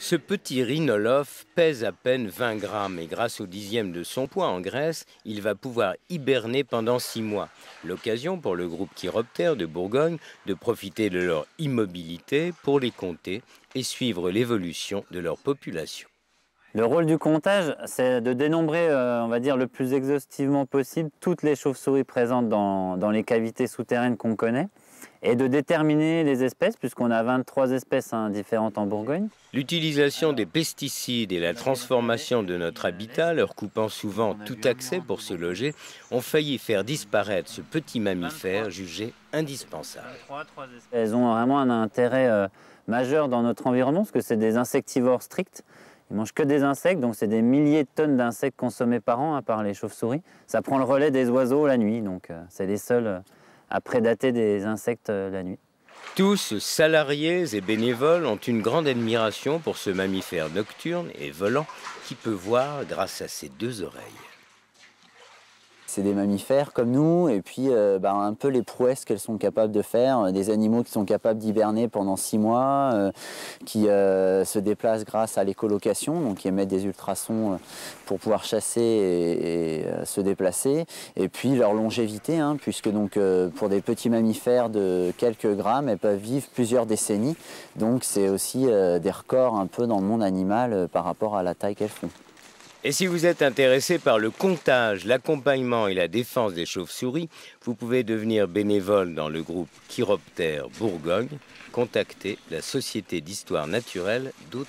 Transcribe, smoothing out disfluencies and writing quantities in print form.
Ce petit rhinolophe pèse à peine 20 grammes et grâce au dixième de son poids en graisse, il va pouvoir hiberner pendant 6 mois. L'occasion pour le groupe Chiroptère de Bourgogne de profiter de leur immobilité pour les compter et suivre l'évolution de leur population. Le rôle du comptage, c'est de dénombrer, on va dire, le plus exhaustivement possible toutes les chauves-souris présentes dans les cavités souterraines qu'on connaît et de déterminer les espèces, puisqu'on a 23 espèces différentes en Bourgogne. L'utilisation des pesticides et la transformation de notre habitat, leur coupant souvent tout accès pour se loger, ont failli faire disparaître ce petit mammifère jugé indispensable. Elles ont vraiment un intérêt majeur dans notre environnement, parce que c'est des insectivores stricts. Ils mangent que des insectes, donc c'est des milliers de tonnes d'insectes consommés par an, par les chauves-souris. Ça prend le relais des oiseaux la nuit, donc c'est les seuls à prédater des insectes la nuit. Tous, salariés et bénévoles, ont une grande admiration pour ce mammifère nocturne et volant qui peut voir grâce à ses 2 oreilles. C'est des mammifères comme nous, et puis un peu les prouesses qu'elles sont capables de faire, des animaux qui sont capables d'hiberner pendant 6 mois, qui se déplacent grâce à l'écholocation, donc qui émettent des ultrasons pour pouvoir chasser et se déplacer, et puis leur longévité, puisque donc, pour des petits mammifères de quelques grammes, elles peuvent vivre plusieurs décennies, donc c'est aussi des records un peu dans le monde animal par rapport à la taille qu'elles font. Et si vous êtes intéressé par le comptage, l'accompagnement et la défense des chauves-souris, vous pouvez devenir bénévole dans le groupe Chiroptère Bourgogne. Contactez la Société d'histoire naturelle d'Autun.